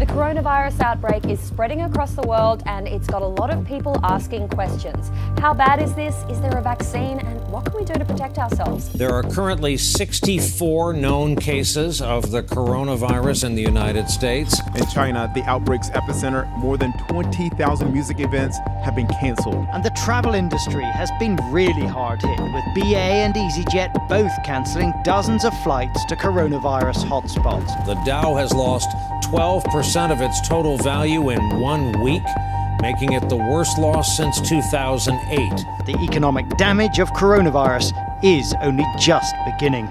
the coronavirus outbreak is spreading across the world and it's got a lot of people asking questions. How bad is this? Is there a vaccine? And what can we do to protect ourselves? There are currently 64 known cases of the coronavirus in the United States. In China, the outbreak's epicenter, more than 20,000 music events have been canceled. And the travel industry has been really hard hit, with BA and EasyJet both cancelling dozens of flights to coronavirus hotspots. The Dow has lost 12% of its total value in 1 week, making it the worst loss since 2008. The economic damage of coronavirus is only just beginning.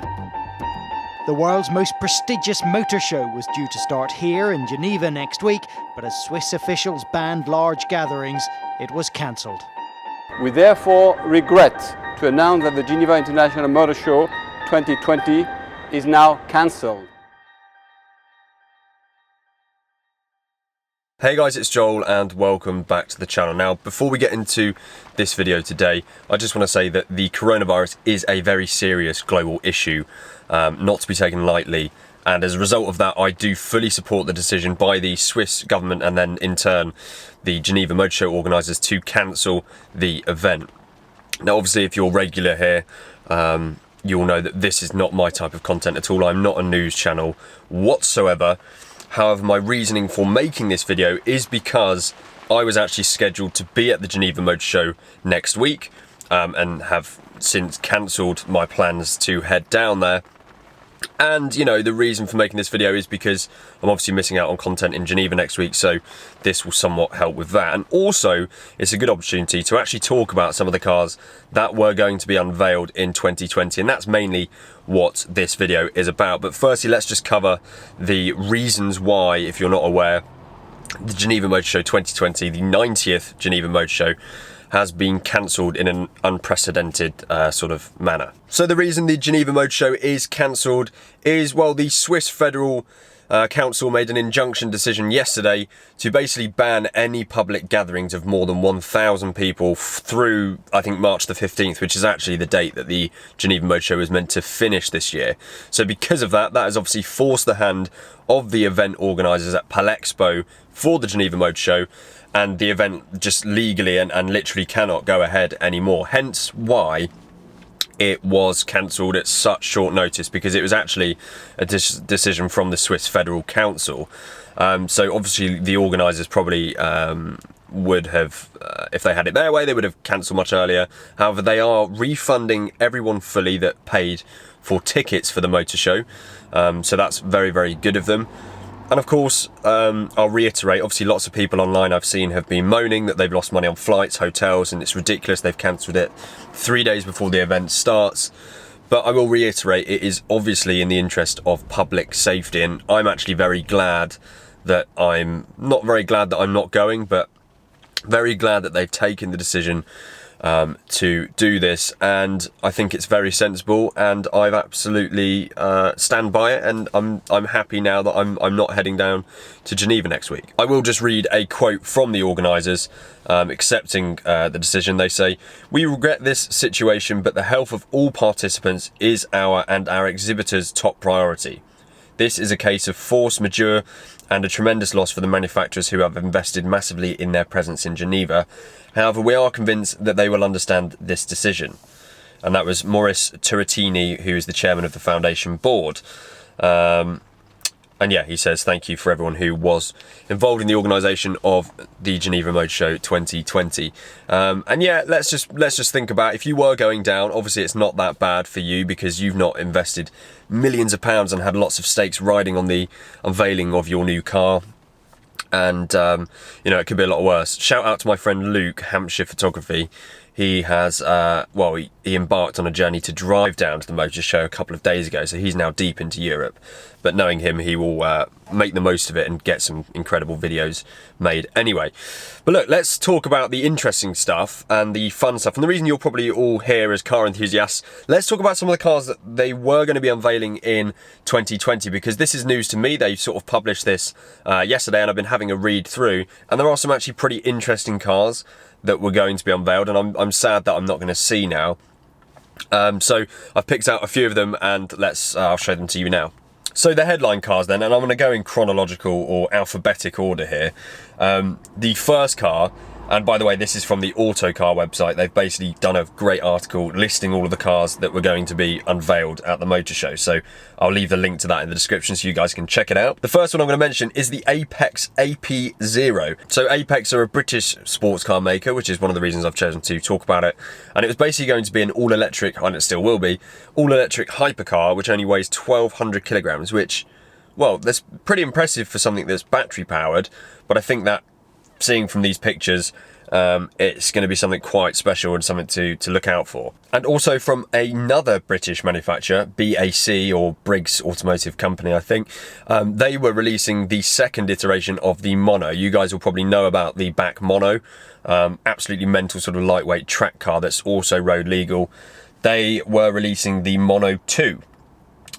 The world's most prestigious motor show was due to start here in Geneva next week, but as Swiss officials banned large gatherings, it was cancelled. We therefore regret to announce that the Geneva International Motor Show 2020 is now cancelled. Hey guys, it's Joel and welcome back to the channel. Now, before we get into this video today, I just want to say that the coronavirus is a very serious global issue, not to be taken lightly. And as a result of that, I do fully support the decision by the Swiss government and then in turn the Geneva Motorshow organisers to cancel the event. Now, obviously, if you're regular here, you'll know that this is not my type of content at all. I'm not a news channel whatsoever. However, my reasoning for making this video is because I was actually scheduled to be at the Geneva Motorshow next week and have since cancelled my plans to head down there. And, you know, the reason for making this video is because I'm obviously missing out on content in Geneva next week, so this will somewhat help with that. And also, it's a good opportunity to actually talk about some of the cars that were going to be unveiled in 2020, and that's mainly what this video is about. But firstly, let's just cover the reasons why, if you're not aware, the Geneva Motorshow 2020, the 90th Geneva Motorshow, has been cancelled in an unprecedented sort of manner. So the reason the Geneva Motorshow is cancelled is, well, the Swiss Federal Council made an injunction decision yesterday to basically ban any public gatherings of more than 1,000 people through, I think, March the 15th, which is actually the date that the Geneva Motorshow is meant to finish this year. So because of that, that has obviously forced the hand of the event organisers at Palexpo for the Geneva Motorshow, and the event just legally and literally cannot go ahead anymore. Hence why it was cancelled at such short notice, because it was actually a decision from the Swiss Federal Council. So obviously the organisers probably would have, if they had it their way, they would have cancelled much earlier. However, they are refunding everyone fully that paid for tickets for the motor show. So that's very, very good of them. And of course, I'll reiterate, obviously lots of people online I've seen have been moaning that they've lost money on flights, hotels, and it's ridiculous they've cancelled it 3 days before the event starts. But I will reiterate, it is obviously in the interest of public safety, and I'm actually very glad that I'm not going, but very glad that they've taken the decision to do this, and I think it's very sensible, and I've absolutely stand by it, and I'm happy now that I'm not heading down to Geneva next week. I will just read a quote from the organisers accepting the decision. They say, "We regret this situation, but the health of all participants is our and our exhibitors' top priority. This is a case of force majeure and a tremendous loss for the manufacturers who have invested massively in their presence in Geneva. However, we are convinced that they will understand this decision." And that was Maurice Turrettini, who is the chairman of the foundation board. And yeah, he says thank you for everyone who was involved in the organisation of the Geneva Motorshow 2020. And yeah, let's just think about, if you were going down, obviously it's not that bad for you because you've not invested millions of pounds and had lots of stakes riding on the unveiling of your new car. And you know, it could be a lot worse. Shout out to my friend Luke, Hampshire Photography. He has, he embarked on a journey to drive down to the motor show a couple of days ago, so he's now deep into Europe. But knowing him, he will make the most of it and get some incredible videos made anyway. But look, let's talk about the interesting stuff and the fun stuff. And the reason you're probably all here as car enthusiasts, let's talk about some of the cars that they were going to be unveiling in 2020, because this is news to me. They sort of published this yesterday, and I've been having a read through, and there are some actually pretty interesting cars that were going to be unveiled, and I'm sad that I'm not going to see now. So I've picked out a few of them, and I'll show them to you now. So the headline cars then, and I'm going to go in chronological or alphabetic order here. The first car, and by the way, this is from the Autocar website. They've basically done a great article listing all of the cars that were going to be unveiled at the motor show. So I'll leave the link to that in the description so you guys can check it out. The first one I'm going to mention is the Apex AP0. So Apex are a British sports car maker, which is one of the reasons I've chosen to talk about it. And it was basically going to be an all-electric, and it still will be, all-electric hypercar, which only weighs 1,200 kilograms, which, well, that's pretty impressive for something that's battery powered. But I think that, seeing from these pictures, it's going to be something quite special and something to look out for. And also from another British manufacturer, BAC, or Briggs Automotive Company, I think, they were releasing the second iteration of the Mono. You guys will probably know about the BAC Mono, absolutely mental sort of lightweight track car that's also road legal. They were releasing the Mono 2,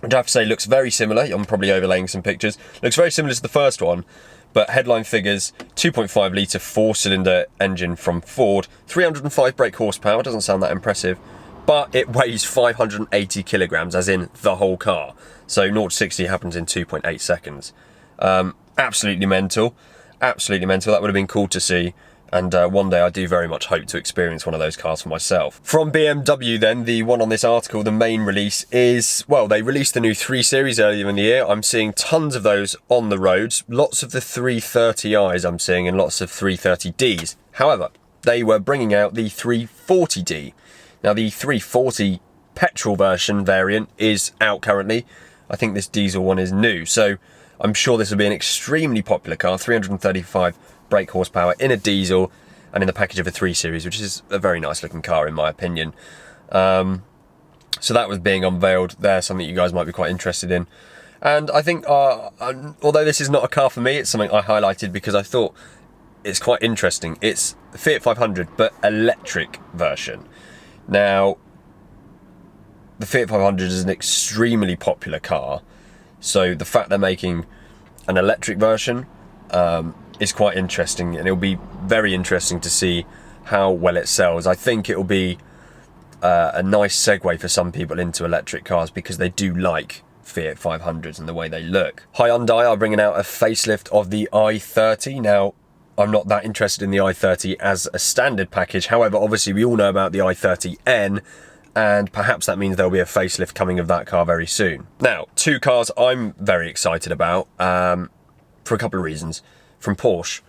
which I have to say looks very similar. I'm probably overlaying some pictures. Looks very similar to the first one. But headline figures, 2.5 litre 4-cylinder engine from Ford, 305 brake horsepower, doesn't sound that impressive, but it weighs 580 kilograms, as in the whole car. So 0 to 60 happens in 2.8 seconds. Absolutely mental, absolutely mental. That would have been cool to see. And one day I do very much hope to experience one of those cars for myself. From BMW then, the one on this article, the main release is, well, they released the new 3 Series earlier in the year. I'm seeing tons of those on the roads. Lots of the 330i's I'm seeing and lots of 330D's. However, they were bringing out the 340D. Now the 340 petrol version variant is out currently. I think this diesel one is new. So I'm sure this will be an extremely popular car, 335 brake horsepower in a diesel and in the package of a 3 Series, which is a very nice looking car in my opinion. So that was being unveiled there, something you guys might be quite interested in. And I think, although this is not a car for me, it's something I highlighted because I thought it's quite interesting. It's the Fiat 500, but electric version. Now, the Fiat 500 is an extremely popular car, so the fact they're making an electric version is quite interesting, and it'll be very interesting to see how well it sells. I think it'll be a nice segue for some people into electric cars because they do like Fiat 500s and the way they look. Hyundai are bringing out a facelift of the i30. Now, I'm not that interested in the i30 as a standard package. However, obviously we all know about the i30N, and perhaps that means there'll be a facelift coming of that car very soon. Now, 2 cars I'm very excited about for a couple of reasons. From Porsche.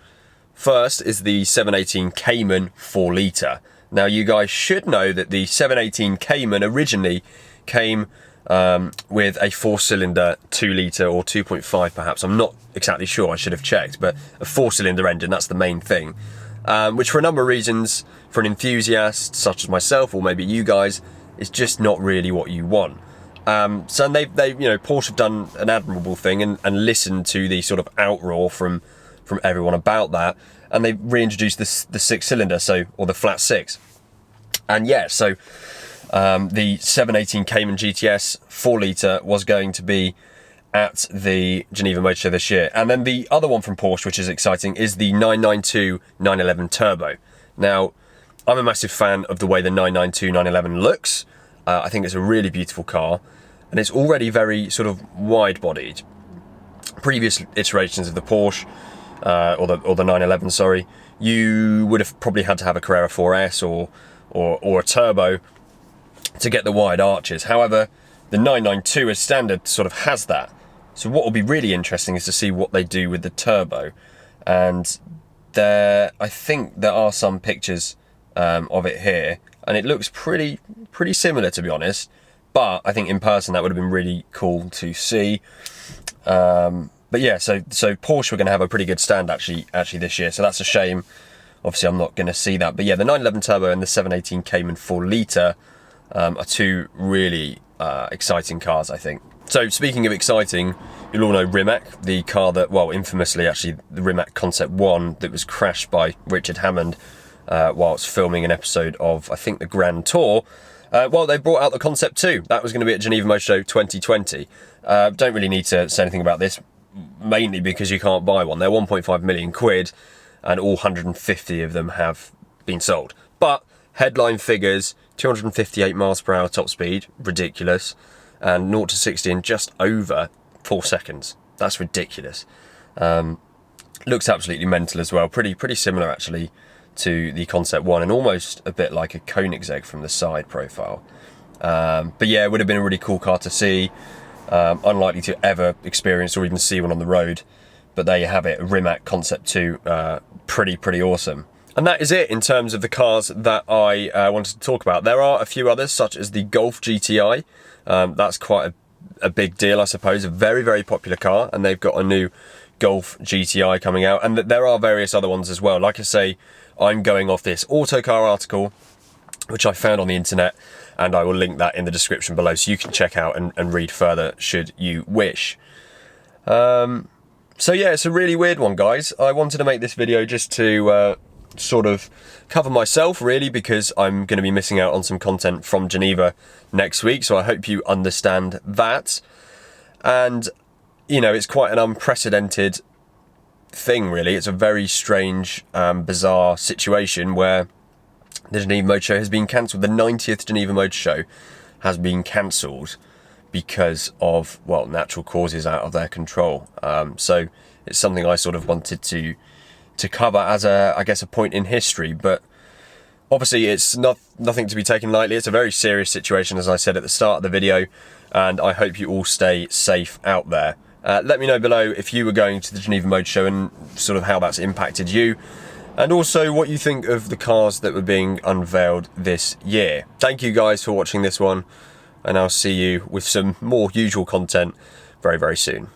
First is the 718 Cayman 4 litre. Now you guys should know that the 718 Cayman originally came with a 4-cylinder 2 litre or 2.5 perhaps. I'm not exactly sure, I should have checked, but a 4-cylinder engine, that's the main thing. Which for a number of reasons, for an enthusiast such as myself or maybe you guys, is just not really what you want. So they you know, Porsche have done an admirable thing and listened to the sort of outroar from everyone about that, and they reintroduced the 6-cylinder, or the flat 6. And yeah, so the 718 Cayman GTS 4 litre was going to be at the Geneva Motorshow this year. And then the other one from Porsche, which is exciting, is the 992 911 Turbo. Now, I'm a massive fan of the way the 992 911 looks. I think it's a really beautiful car, and it's already very sort of wide-bodied. Previous iterations of the Porsche, or the 911, sorry, you would have probably had to have a Carrera 4S or a turbo to get the wide arches. However, the 992 as standard sort of has that. So what will be really interesting is to see what they do with the turbo. And I think there are some pictures of it here, and it looks pretty similar, to be honest. But I think in person that would have been really cool to see. But yeah, so Porsche were going to have a pretty good stand actually this year, so that's a shame. Obviously, I'm not going to see that. But yeah, the 911 Turbo and the 718 Cayman 4 litre are 2 really exciting cars, I think. So speaking of exciting, you'll all know Rimac, the car that, well, infamously actually, the Rimac Concept 1 that was crashed by Richard Hammond whilst filming an episode of, I think, the Grand Tour. Well, they brought out the Concept 2. That was going to be at Geneva Motorshow 2020. Don't really need to say anything about this, mainly because you can't buy one. They're 1.5 million quid, and all 150 of them have been sold. But headline figures, 258 miles per hour top speed, ridiculous, and 0 to 60 in just over 4 seconds. That's ridiculous. Looks absolutely mental as well. Pretty similar actually to the Concept 1, and almost a bit like a Koenigsegg from the side profile. But yeah, it would have been a really cool car to see. Unlikely to ever experience or even see one on the road, but there you have it, Rimac Concept 2, pretty awesome. And that is it in terms of the cars that I wanted to talk about. There are a few others, such as the Golf GTI. That's quite a big deal, I suppose, a very popular car, and they've got a new Golf GTI coming out, and there are various other ones as well. Like I say, I'm going off this Autocar article, which I found on the internet, and I will link that in the description below so you can check out and read further should you wish. So yeah, it's a really weird one, guys. I wanted to make this video just to sort of cover myself, really, because I'm going to be missing out on some content from Geneva next week, so I hope you understand that. And, you know, it's quite an unprecedented thing, really. It's a very strange, bizarre situation where the Geneva Motorshow has been cancelled. The 90th Geneva Motorshow has been cancelled because of, well, natural causes out of their control. So it's something I sort of wanted to cover as I guess a point in history, but obviously it's nothing to be taken lightly. It's a very serious situation, as I said at the start of the video, and I hope you all stay safe out there. Let me know below if you were going to the Geneva Motorshow and sort of how that's impacted you, and also what you think of the cars that were being unveiled this year. Thank you guys for watching this one, and I'll see you with some more usual content very soon.